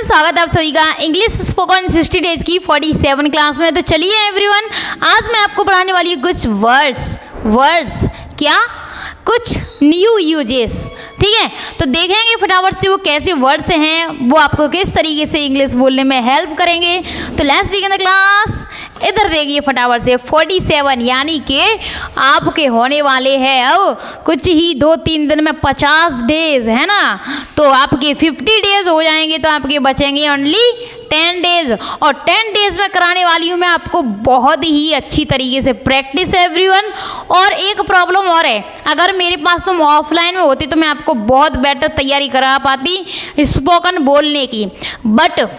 स्वागत है आप सभी का इंग्लिश स्पोकन 60 डेज की 47 क्लास में। तो चलिए एवरीवन, आज मैं आपको पढ़ाने वाली हूँ कुछ वर्ड्स क्या कुछ न्यू यूजेस। ठीक है, तो देखेंगे फटाफट से वो कैसे वर्ड्स हैं, वो आपको किस तरीके से इंग्लिश बोलने में हेल्प करेंगे। तो लेट्स बिगिन द क्लास। इधर देखिए फटाफट से 47 यानी कि आपके होने वाले हैं अब कुछ ही 2-3 दिन में 50 डेज है ना। तो आपके 50 डेज हो जाएंगे तो आपके बचेंगे ओनली 10 डेज। और 10 डेज में कराने वाली हूँ मैं आपको बहुत ही अच्छी तरीके से प्रैक्टिस एवरीवन। और एक प्रॉब्लम और है, अगर मेरे पास तुम ऑफलाइन में होती तो मैं आपको बहुत बेटर तैयारी करा पाती स्पोकन बोलने की, बट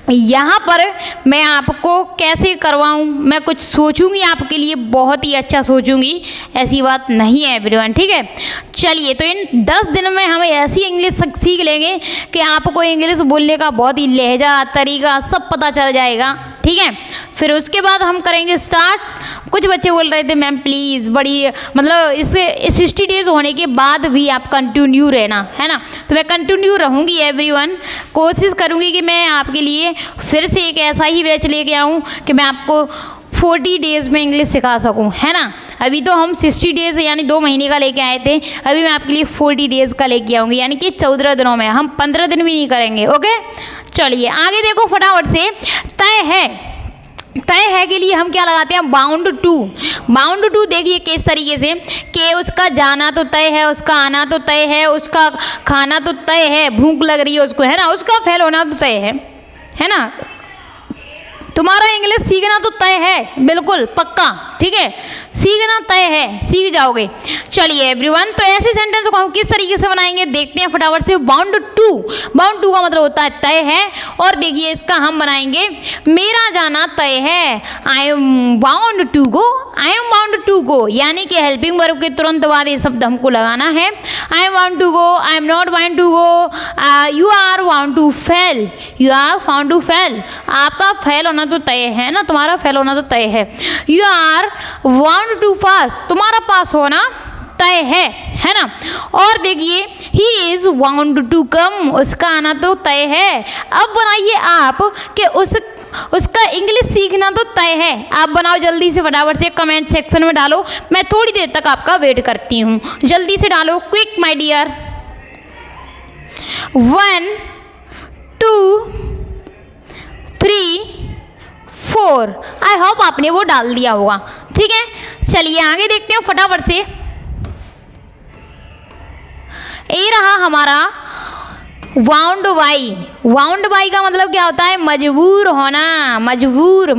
यहाँ पर मैं आपको कैसे करवाऊँ, मैं कुछ सोचूंगी आपके लिए, बहुत ही अच्छा सोचूंगी, ऐसी बात नहीं है एवरीवन। ठीक है, चलिए तो इन 10 दिन में हम ऐसी इंग्लिश सीख लेंगे कि आपको इंग्लिश बोलने का बहुत ही लहजा तरीका सब पता चल जाएगा। ठीक है, फिर उसके बाद हम करेंगे स्टार्ट। कुछ बच्चे बोल रहे थे मैम प्लीज़ बड़ी मतलब इसके 60 डेज होने के बाद भी आप कंटिन्यू रहना है ना। तो मैं कंटिन्यू रहूँगी एवरीवन, कोशिश करूँगी कि मैं आपके लिए फिर से एक ऐसा ही बैच लेके आऊँ कि मैं आपको 40 डेज़ में इंग्लिश सिखा सकूं, है ना। अभी तो हम 60 डेज़ यानी 2 महीने का लेके आए थे, अभी मैं आपके लिए 40 डेज़ का लेके आऊँगी, यानी कि 14 दिनों में। हम 15 दिन भी नहीं करेंगे। ओके, चलिए आगे देखो फटाफट से। तय है के लिए हम क्या लगाते हैं, बाउंड टू। देखिए किस तरीके से कि उसका जाना तो तय है, उसका आना तो तय है, उसका खाना तो तय है, भूख लग रही है उसको, है ना, उसका फेल होना तो तय है ना। तुम्हारा इंग्लिश सीखना तो तय है, बिल्कुल पक्का। ठीक है, सीखना तय है, सीख जाओगे। चलिए एवरीवन, तो ऐसे सेंटेंस को हम किस तरीके से बनाएंगे देखते हैं फटाफट से। बाउंड टू का मतलब होता है तय है। और देखिए इसका हम बनाएंगे मेरा जाना तय है, I am bound to go, यानी कि हेल्पिंग वर्ब के तुरंत बाद ये शब्द हमको लगाना है। I am bound to go, I am not bound to go, you are bound to fail, you are found to fail. आपका फेल होना तो तय है ना, तुम्हारा फेल होना तो तय है। You are bound to pass, तुम्हारा पास होना तय है ना। और देखिए he is bound to come, उसका आना तो तय है। अब बनाइए आप कि उसका इंग्लिश सीखना तो तय है। आप बनाओ जल्दी से फटाफट से, कमेंट सेक्शन में डालो, मैं थोड़ी देर तक आपका वेट करती हूँ। जल्दी से डालो, quick my dear. 1 2 3 4। I hope आपने वो डाल दिया होगा। ठीक है, चलिए आगे देखते हैं फटाफट से। ये रहा हमारा वाउंड वाई का मतलब क्या होता है, मजबूर होना, मजदूर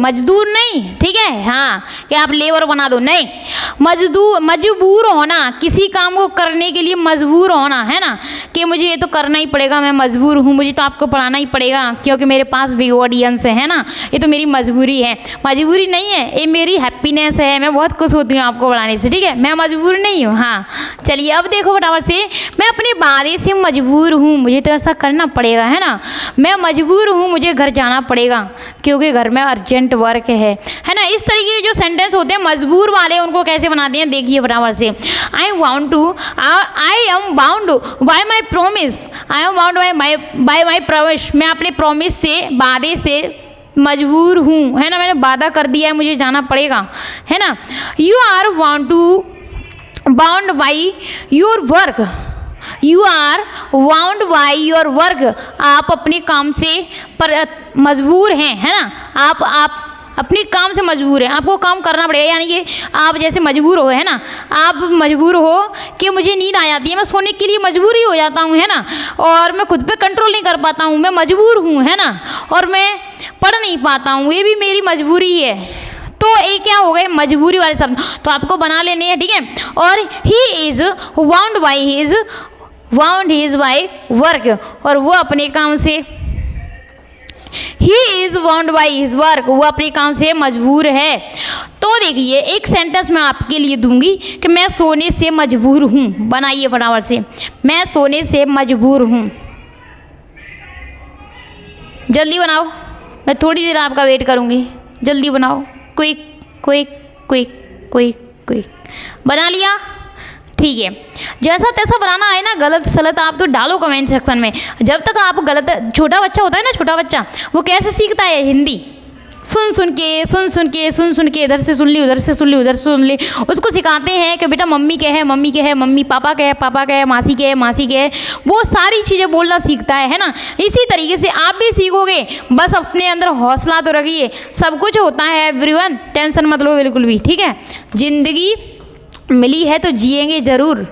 नहीं। ठीक है, हाँ कि आप लेबर बना दो, नहीं, मजबूर होना, किसी काम को करने के लिए मजबूर होना, है ना, कि मुझे ये तो करना ही पड़ेगा, मैं मजबूर हूँ, मुझे तो आपको पढ़ाना ही पड़ेगा क्योंकि मेरे पास भी ऑडियंस है ना, ये तो मेरी मजबूरी है। मजबूरी नहीं है, ये मेरी हैप्पीनेस है, मैं बहुत खुश होती हूँ आपको पढ़ाने से। ठीक है, मैं मजबूर नहीं हूँ। हाँ चलिए अब देखो फटाफट से, मैं अपने वादे से मजबूर हूँ, मुझे तो ऐसा करना पड़ेगा, है ना। मैं मजबूर हूँ, मुझे घर जाना पड़ेगा क्योंकि घर में अर्जेंट वर्क है ना। इस तरीके के जो सेंटेंस होते हैं मजबूर वाले, उनको कैसे बनाते हैं देखिए फटाफट से। आई am bound by my promise, I am bound by my promise, मैं अपने प्रॉमिस से, वादे से मजबूर हूँ, है ना, मैंने वादा कर दिया है, मुझे जाना पड़ेगा, है ना। You are bound by your work, you are bound by your work, आप अपने काम से मजबूर हैं, है ना। आप अपने काम से मजबूर हैं, आपको काम करना पड़ेगा, यानी कि आप जैसे मजबूर हो, है ना, आप मजबूर हो कि मुझे नींद आ जाती है, मैं सोने के लिए मजबूर ही हो जाता हूँ, है ना, और मैं खुद पे कंट्रोल नहीं कर पाता हूँ, मैं मजबूर हूँ, है ना, और मैं पढ़ नहीं पाता हूँ, ये भी मेरी मजबूरी है। तो ये क्या हो गए, मजबूरी वाले शब्द, तो आपको बना लेने हैं। ठीक है, और ही इज बाउंड बाई वर्क, और वो अपने काम से, ही is bound by his work, वो अपने काम से मजबूर है। तो देखिए एक सेंटेंस मैं आपके लिए दूंगी कि मैं सोने से मजबूर हूँ, बनाइए फटाफट से, मैं सोने से मजबूर हूँ। जल्दी बनाओ, मैं थोड़ी देर आपका वेट करूँगी, जल्दी बनाओ, क्विक। बना लिया? ठीक है, जैसा तैसा बनाना है ना, गलत सलत आप तो डालो कमेंट सेक्शन में। जब तक आप गलत, छोटा बच्चा होता है ना, छोटा बच्चा वो कैसे सीखता है हिंदी? सुन सुन के इधर से सुन ली, उधर से सुन ली, उधर से सुन ली। उसको सिखाते हैं कि बेटा मम्मी क्या है, मम्मी क्या है, मम्मी, पापा क्या है, पापा क्या है, मासी क्या है, मासी क्या है। वो सारी चीज़ें बोलना सीखता है ना। इसी तरीके से आप भी सीखोगे, बस अपने अंदर हौसला तो रखिए, सब कुछ होता है एवरीवन, टेंशन मत लो बिल्कुल भी, ठीक है। जिंदगी मिली है तो जिएंगे ज़रूर।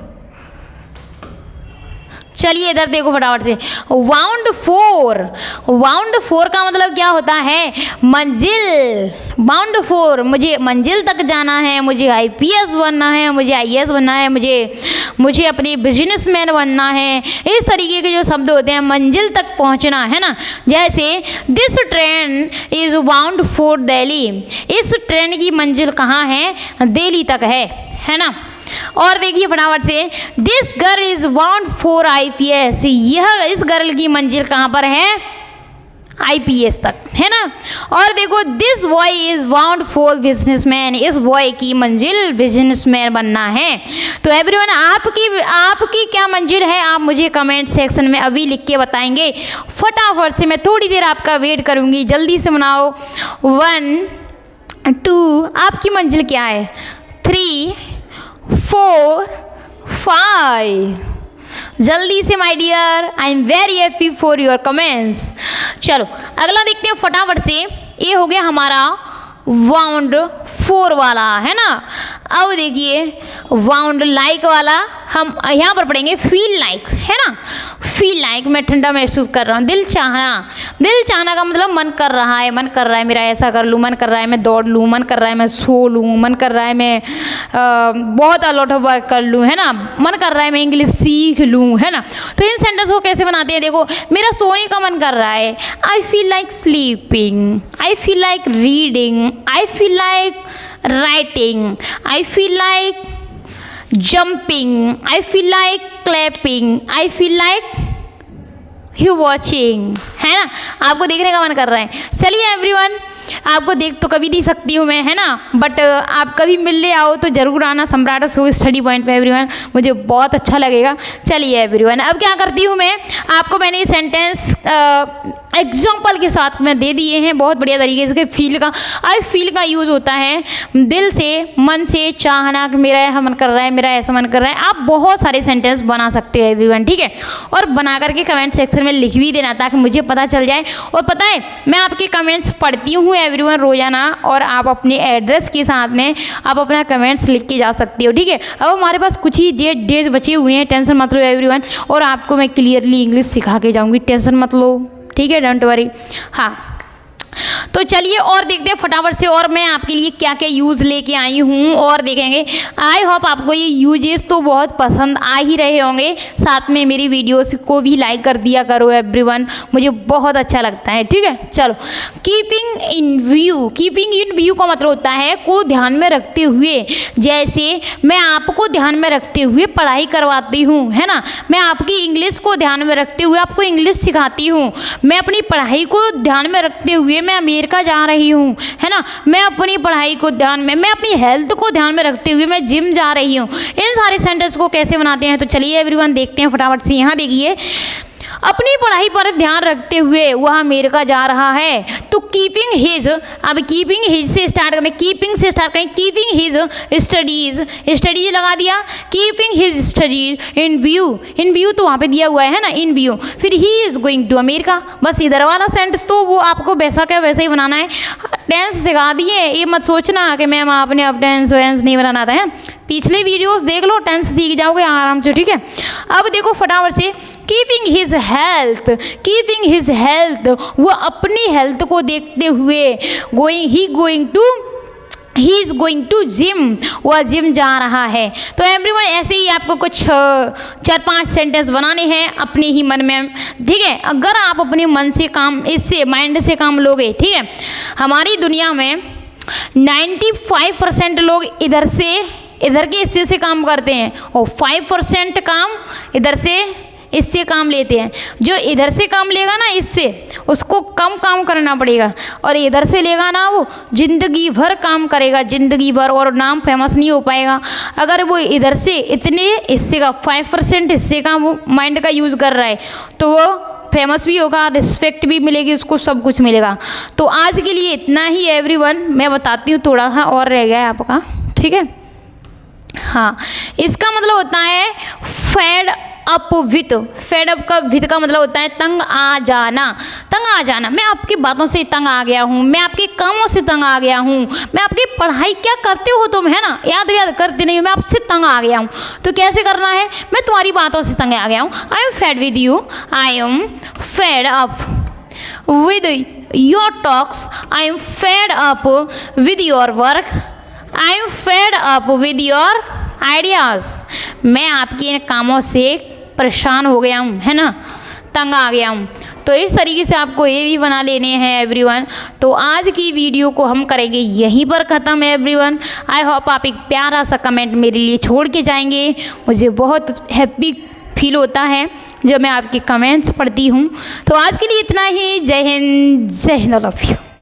चलिए इधर देखो फटाफट से, वाउंड 4। वाउंड 4 का मतलब क्या होता है? मंजिल। वाउंड 4, मुझे मंजिल तक जाना है, मुझे IPS बनना है, मुझे IAS बनना है, मुझे अपनी बिजनेसमैन बनना है। इस तरीके के जो शब्द होते हैं, मंजिल तक पहुंचना, है ना। जैसे this train is wound for Delhi. इस ट्रेन की मंजिल कहाँ है? दिल्ली तक है ना। और देखिए फटाफट से, this girl is bound for IPS। यह, इस गर्ल की मंजिल कहाँ पर है? IPS तक, है ना। और देखो, this boy is bound for businessman. इस बॉय की मंजिल बिजनेसमैन बनना है। तो एवरीवन, आपकी क्या मंजिल है, आप मुझे कमेंट सेक्शन में अभी लिख के बताएंगे। फटाफट से मैं थोड़ी देर आपका वेट करूँगी, जल्दी से बनाओ। 1 2, आपकी मंजिल क्या है? 3 4 5, जल्दी से my dear, I am very happy for your comments. चलो अगला देखते हैं फटाफट से। ये हो गया हमारा वाउंड 4 वाला, है ना। अब देखिए वाउंड लाइक वाला, हम यहाँ पर पढ़ेंगे फील लाइक, है ना। फील लाइक, मैं ठंडा महसूस कर रहा हूँ। दिल चाहना का मतलब मन कर रहा है, मन कर रहा है मेरा ऐसा कर लूँ, मन कर रहा है मैं दौड़ लूँ, मन कर रहा है मैं सो लूँ, मन कर रहा है मैं बहुत अलॉट ऑफ वर्क कर लूँ, है ना। मन कर रहा है मैं इंग्लिश सीख लूँ, है ना। तो इन सेंटेंस को कैसे बनाते हैं? देखो, मेरा सोने का मन कर रहा है, I feel like sleeping, I feel like reading, I feel like writing, I feel like jumping, I feel like clapping, I feel like you watching, है ना। आपको देखने का मन कर रहा है। चलिए एवरीवन, आपको देख तो कभी नहीं सकती हूँ मैं, है ना, बट आप कभी मिलने आओ तो ज़रूर आना सम्राट स्टडी पॉइंट पे एवरीवन, मुझे बहुत अच्छा लगेगा। चलिए एवरीवन, अब क्या करती हूँ मैं, आपको मैंने सेंटेंस एग्जाम्पल के साथ में दे दिए हैं बहुत बढ़िया तरीके से। फील का, आई फील का यूज़ होता है दिल से, मन से, चाहना कि मेरा ऐसा मन कर रहा है, मेरा ऐसा मन कर रहा है। आप बहुत सारे सेंटेंस बना सकते हो एवरीवन, ठीक है। और बना करके कमेंट सेक्शन में लिख भी देना ताकि मुझे पता चल जाए। और पता है, मैं आपके कमेंट्स पढ़ती हूँ एवरीवन रोजाना, और आप अपने एड्रेस के साथ में आप अपना कमेंट्स लिख के जा सकते हो, ठीक है। अब हमारे पास कुछ ही डेज बचे हुए हैं, टेंशन मत लो एवरीवन, और आपको मैं क्लियरली इंग्लिश सिखा के जाऊँगी, टेंशन मत लो, ठीक है, डोंट वरी। हाँ, तो चलिए और देखते हैं फटाफट से, और मैं आपके लिए क्या क्या यूज़ लेके आई हूँ और देखेंगे। आई होप आपको ये यूजेस तो बहुत पसंद आ ही रहे होंगे। साथ में मेरी वीडियोस को भी लाइक कर दिया करो एवरीवन, मुझे बहुत अच्छा लगता है, ठीक है। चलो, keeping in view. Keeping in view का मतलब होता है को ध्यान में रखते हुए। जैसे मैं आपको ध्यान में रखते हुए पढ़ाई करवाती हूँ, है ना। मैं आपकी इंग्लिश को ध्यान में रखते हुए आपको इंग्लिश सिखाती हूँ। मैं अपनी पढ़ाई को ध्यान में रखते हुए मैं अमेरिका जा रही हूँ, है ना। मैं अपनी पढ़ाई को ध्यान में, मैं अपनी हेल्थ को ध्यान में रखते हुए मैं जिम जा रही हूँ। इन सारे सेंटेंस को कैसे बनाते हैं तो चलिए एवरीवन देखते हैं फटाफट से। यहाँ देखिए, अपनी पढ़ाई पर ध्यान रखते हुए वह अमेरिका जा रहा है। तो कीपिंग हिज, अब कीपिंग हिज से स्टार्ट करें, कीपिंग से स्टार्ट करें। कीपिंग हिज स्टडीज, स्टडीज लगा दिया। Keeping his studies in view, in view तो वहाँ पे दिया हुआ है ना, इन व्यू। फिर he is going to America, बस इधर वाला सेंटेंस तो वो आपको वैसा क्या वैसा ही बनाना है। टेंस सिखा दिए, ये मत सोचना कि मैम आपने अब टेंस वेंस नहीं बनाना था, है। पिछले वीडियोस देख लो, टेंस सीख जाओगे आराम से, ठीक है। अब देखो फटाफट से, keeping his health, keeping his health, वो अपनी हेल्थ को देखते हुए he is going to gym, वह जिम जा रहा है। तो एवरीवन ऐसे ही आपको कुछ 4-5 सेंटेंस बनाने हैं अपने ही मन में, ठीक है। अगर आप अपने मन से काम, इससे माइंड से काम लोगे, ठीक है। हमारी दुनिया में 95% लोग इधर के हिस्से से काम करते हैं और 5% काम इधर से इससे काम लेते हैं। जो इधर से काम लेगा ना, इससे उसको कम काम करना पड़ेगा, और इधर से लेगा ना वो ज़िंदगी भर काम करेगा, ज़िंदगी भर, और नाम फेमस नहीं हो पाएगा। अगर वो इधर से इतने हिस्से का 5% हिस्से का वो माइंड का यूज़ कर रहा है तो वो फेमस भी होगा, रिस्पेक्ट भी मिलेगी उसको, सब कुछ मिलेगा। तो आज के लिए इतना ही एवरीवन। मैं बताती हूँ, थोड़ा सा और रह गया है आपका, ठीक है। हाँ, इसका मतलब होता है fed up with. Fed up का विथ का मतलब होता है तंग आ जाना। तंग आ जाना, मैं आपकी बातों से तंग आ गया हूँ, मैं आपके कामों से तंग आ गया हूँ, मैं आपकी पढ़ाई क्या करते हो तुम, है ना, याद करते नहीं हो, मैं आपसे तंग आ गया हूँ। तो कैसे करना है, मैं तुम्हारी बातों से तंग आ गया हूँ। I am fed with you, I am fed up with your talks, I am fed up with your work, I am fed up with your ideas. मैं आपके इन कामों से परेशान हो गया हूँ, है ना, तंग आ गया हूँ। तो इस तरीके से आपको ये भी बना लेने हैं एवरीवन। तो आज की वीडियो को हम करेंगे यहीं पर ख़त्म एवरीवन। आई होप आप एक प्यारा सा कमेंट मेरे लिए छोड़ के जाएंगे। मुझे बहुत हैप्पी फील होता है जब मैं आपके कमेंट्स पढ़ती हूँ। तो आज के लिए इतना ही। जय हिंद, जय हिंद, लव यू।